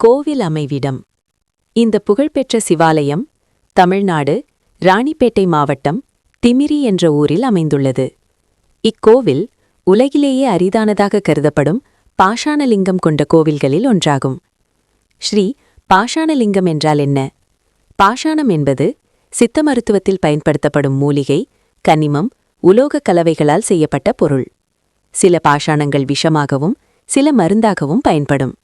கோவில் அமைவிடம். இந்த புகழ்பெற்ற சிவாலயம் தமிழ்நாடு ராணிப்பேட்டை மாவட்டம் திமிரி என்ற ஊரில் அமைந்துள்ளது. இக்கோவில் உலகிலேயே அரிதானதாக கருதப்படும் பாஷாணலிங்கம் கொண்ட கோவில்களில் ஒன்றாகும். ஸ்ரீ பாஷாணலிங்கம் என்றால் என்ன? பாஷாணம் என்பது சித்த மருத்துவத்தில் பயன்படுத்தப்படும் மூலிகை, கனிமம், உலோக கலவைகளால் செய்யப்பட்ட பொருள். சில பாஷாணங்கள் விஷமாகவும் சில மருந்தாகவும் பயன்படும்.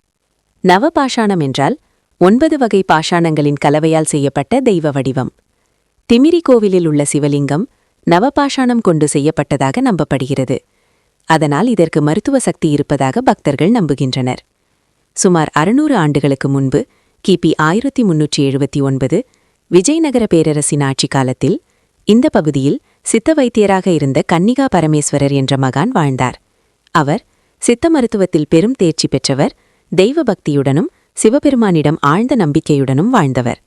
நவபாஷாணம் என்றால் 9 வகை பாஷாணங்களின் கலவையால் செய்யப்பட்ட தெய்வ வடிவம். திமிரி கோவிலில் உள்ள சிவலிங்கம் நவபாஷாணம் கொண்டு செய்யப்பட்டதாக நம்பப்படுகிறது. அதனால் இதற்கு மருத்துவ சக்தி இருப்பதாக பக்தர்கள் நம்புகின்றனர். சுமார் 600 ஆண்டுகளுக்கு முன்பு கிபி 1379 விஜயநகர பேரரசின் ஆட்சி காலத்தில் இந்த பகுதியில் சித்த வைத்தியராக இருந்த கன்னிகா பரமேஸ்வரர் என்ற மகான் வாழ்ந்தார். அவர் சித்த மருத்துவத்தில் பெரும் தேர்ச்சி பெற்றவர், தெய்வ பக்தியுடனும் சிவபெருமானிடம் ஆழ்ந்த நம்பிக்கையுடனும் வாழ்ந்தவர்.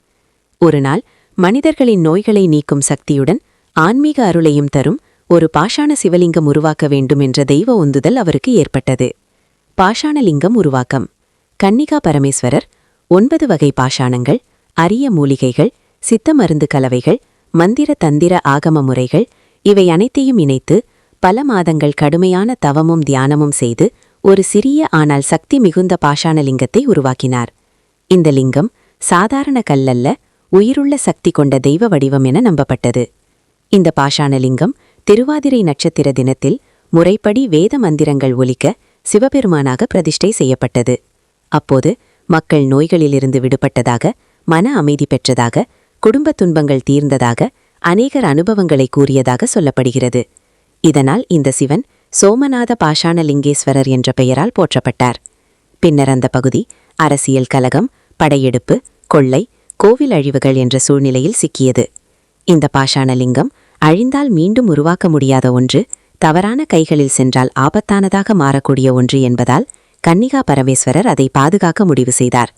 ஒருநாள் மனிதர்களின் நோய்களை நீக்கும் சக்தியுடன் ஆன்மீக அருளையும் தரும் ஒரு பாஷாண சிவலிங்கம் உருவாக்க வேண்டும் என்ற தெய்வ உந்துதல் அவருக்கு ஏற்பட்டது. பாஷாணலிங்கம் உருவாக்கம். கன்னிகா பரமேஸ்வரர் 9 வகை பாஷாணங்கள், அரிய மூலிகைகள், சித்த மருந்து கலவைகள், மந்திர தந்திர ஆகம முறைகள் இவை அனைத்தையும் இணைத்து பல மாதங்கள் கடுமையான தவமும் தியானமும் செய்து ஒரு சிறிய ஆனால் சக்தி மிகுந்த பாஷாணலிங்கத்தை உருவாக்கினார். இந்த லிங்கம் சாதாரண கல்லல்ல, உயிருள்ள சக்தி கொண்ட தெய்வ வடிவம் என நம்பப்பட்டது. இந்த பாஷாணலிங்கம் திருவாதிரை நட்சத்திர தினத்தில் முறைப்படி வேத மந்திரங்கள் ஒலிக்க சிவபெருமானாக பிரதிஷ்டை செய்யப்பட்டது. அப்போது மக்கள் நோய்களிலிருந்து விடுபட்டதாக, மன அமைதி பெற்றதாக, குடும்ப துன்பங்கள் தீர்ந்ததாக அநேகர் அனுபவங்களை கூறியதாக சொல்லப்படுகிறது. இதனால் இந்த சிவன் சோமநாத பாஷாணலிங்கேஸ்வரர் என்ற பெயரால் போற்றப்பட்டார். பின்னர் அந்த பகுதி அரசியல் கலகம், படையெடுப்பு, கொள்ளை, கோவில் அழிவுகள் என்ற சூழ்நிலையில் சிக்கியது. இந்த பாஷாணலிங்கம் அழிந்தால் மீண்டும் உருவாக்க முடியாத ஒன்று, தவறான கைகளில் சென்றால் ஆபத்தானதாக மாறக்கூடிய ஒன்று என்பதால் கன்னிகா பரமேஸ்வரர் அதை பாதுகாக்க முடிவு செய்தார்.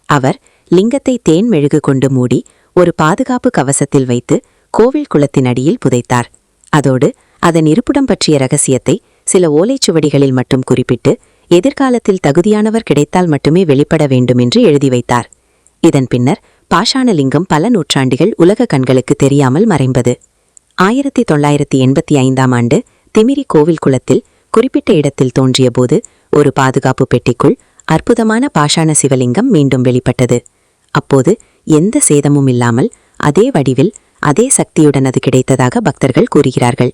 அவர் லிங்கத்தை தேன் மெழுகு கொண்டு மூடி ஒரு பாதுகாப்பு கவசத்தில் வைத்து கோவில் குளத்தின் அடியில் புதைத்தார். அதோடு அதன் இருப்பிடம் பற்றிய ரகசியத்தை சில ஓலைச்சுவடிகளில் மட்டும் குறிப்பிட்டு எதிர்காலத்தில் தகுதியானவர் கிடைத்தால் மட்டுமே வெளிப்பட வேண்டும் என்று எழுதி வைத்தார். இதன் பின்னர் பாஷாணலிங்கம் பல நூற்றாண்டுகள் உலக கண்களுக்கு தெரியாமல் மறைந்தது. 1985ஆம் ஆண்டு திமிரி கோவில் குளத்தில் குறிப்பிட்ட இடத்தில் தோன்றியபோது ஒரு பாதுகாப்பு பெட்டிக்குள் அற்புதமான பாஷாண சிவலிங்கம் மீண்டும் வெளிப்பட்டது. அப்போது எந்த சேதமும் இல்லாமல் அதே வடிவில் அதே சக்தியுடன் அது கிடைத்ததாக பக்தர்கள் கூறுகிறார்கள்.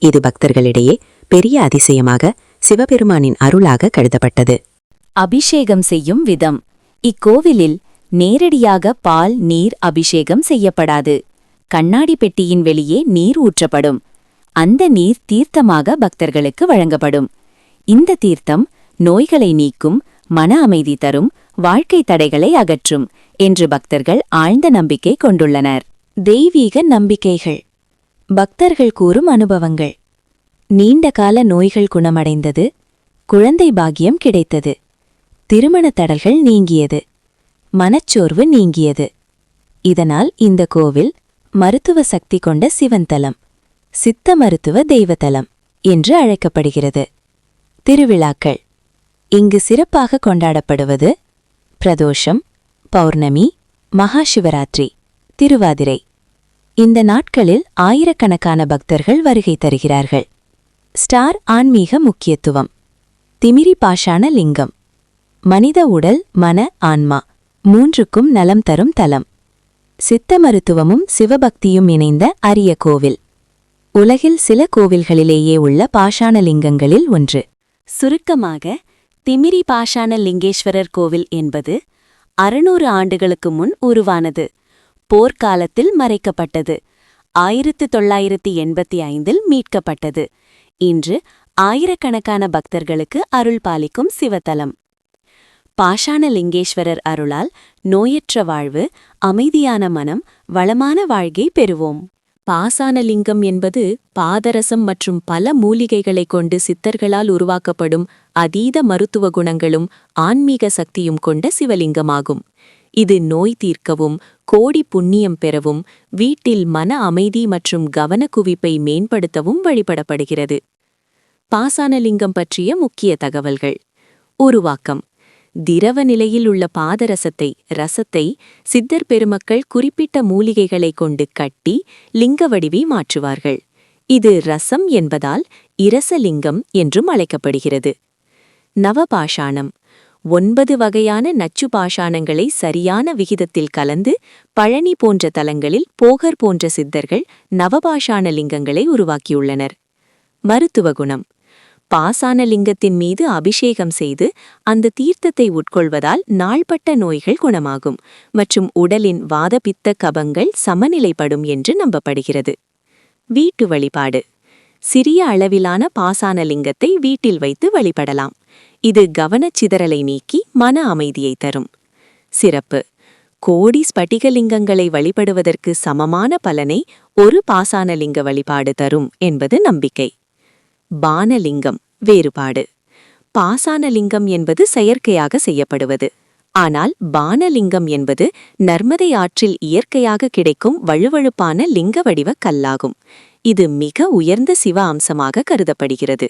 இது பக்தர்களிடையே பெரிய அதிசயமாக சிவபெருமானின் அருளாக கருதப்பட்டது. அபிஷேகம் செய்யும் விதம். இக்கோவிலில் நேரடியாக பால், நீர் அபிஷேகம் செய்யப்படாது. கண்ணாடி பெட்டியின் வெளியே நீர் ஊற்றப்படும். அந்த நீர் தீர்த்தமாக பக்தர்களுக்கு வழங்கப்படும். இந்த தீர்த்தம் நோய்களை நீக்கும், மன அமைதி தரும், வாழ்க்கை தடைகளை அகற்றும் என்று பக்தர்கள் ஆழ்ந்த நம்பிக்கை கொண்டுள்ளனர். தெய்வீக நம்பிக்கைகள். பக்தர்கள் கூறும் அனுபவங்கள். நீண்ட கால நோய்கள் குணமடைந்தது, குழந்தை பாக்கியம் கிடைத்தது, திருமண தடல்கள் நீங்கியது, மனச்சோர்வு நீங்கியது. இதனால் இந்த கோவில் மருத்துவ சக்தி கொண்ட சிவன்தலம், சித்த மருத்துவ தெய்வத்தலம் என்று அழைக்கப்படுகிறது. திருவிழாக்கள். இங்கு சிறப்பாக கொண்டாடப்படுவது பிரதோஷம், பௌர்ணமி, மகாசிவராத்திரி, திருவாதிரை. இந்த நாட்களில் ஆயிரக்கணக்கான பக்தர்கள் வருகை தருகிறார்கள். ஸ்டார் ஆன்மீக முக்கியத்துவம். திமிரி பாஷாண லிங்கம் மனித உடல், மன, ஆன்மா மூன்றுக்கும் நலம் தரும் தலம். சித்த மருத்துவமும் சிவபக்தியும் இணைந்த அரிய கோவில். உலகில் சில கோவில்களிலேயே உள்ள பாஷாண லிங்கங்களில் ஒன்று. சுருக்கமாக, திமிரி பாஷாண லிங்கேஸ்வரர் கோவில் என்பது 600 ஆண்டுகளுக்கு முன் உருவானது. போர்க்காலத்தில் மறைக்கப்பட்டது. 1985இல் மீட்கப்பட்டது. இன்று ஆயிரக்கணக்கான பக்தர்களுக்கு அருள் பாலிக்கும் சிவத்தலம். பாஷாணலிங்கேஸ்வரர் அருளால் நோயற்ற வாழ்வு, அமைதியான மனம், வளமான வாழ்க்கை பெறுவோம். பாஷாணலிங்கம் என்பது பாதரசம் மற்றும் பல மூலிகைகளைக் கொண்டு சித்தர்களால் உருவாக்கப்படும் அதீத மருத்துவ குணங்களும் ஆன்மீக சக்தியும் கொண்ட சிவலிங்கமாகும். இது நோய் தீர்க்கவும், கோடி புண்ணியம் பெறவும், வீட்டில் மன அமைதி மற்றும் கவனக்குவிப்பை மேம்படுத்தவும் வழிபடப்படுகிறது. பாஷாணலிங்கம் பற்றிய முக்கிய தகவல்கள். உருவாக்கம். திரவ நிலையில் உள்ள பாதரசத்தை ரசத்தை சித்தர் பெருமக்கள் குறிப்பிட்ட மூலிகைகளைக் கொண்டு கட்டி லிங்க வடிவி மாற்றுவார்கள். இது ரசம் என்பதால் இரசலிங்கம் என்றும் அழைக்கப்படுகிறது. நவபாஷாணம் 9 வகையான நச்சு பாஷாணங்களை சரியான விகிதத்தில் கலந்து பழனி போன்ற தலங்களில் போகர் போன்ற சித்தர்கள் நவபாஷாண லிங்கங்களை உருவாக்கியுள்ளனர். மருத்துவ குணம்: பாசான லிங்கத்தின் மீது அபிஷேகம் செய்து அந்த தீர்த்தத்தை உட்கொள்வதால் நாள்பட்ட நோய்கள் குணமாகும் மற்றும் உடலின் வாதபித்த கபங்கள் சமநிலைப்படும் என்று நம்பப்படுகிறது. வீட்டு வழிபாடு: சிறிய அளவிலான பாசான லிங்கத்தை வீட்டில் வைத்து வழிபடலாம். இது கவனச்சிதறலை நீக்கி மன அமைதியை தரும். சிறப்பு: கோடி ஸ்படிகலிங்கங்களை வழிபடுவதற்கு சமமான பலனை ஒரு பாசானலிங்க வழிபாடு தரும் என்பது நம்பிக்கை. பானலிங்கம் வேறுபாடு: பாசானலிங்கம் என்பது செயற்கையாக செய்யப்படுவது. ஆனால் பானலிங்கம் என்பது நர்மதை ஆற்றில் இயற்கையாக கிடைக்கும் வழுவழுப்பான லிங்க வடிவ கல்லாகும். இது மிக உயர்ந்த சிவ அம்சமாக கருதப்படுகிறது.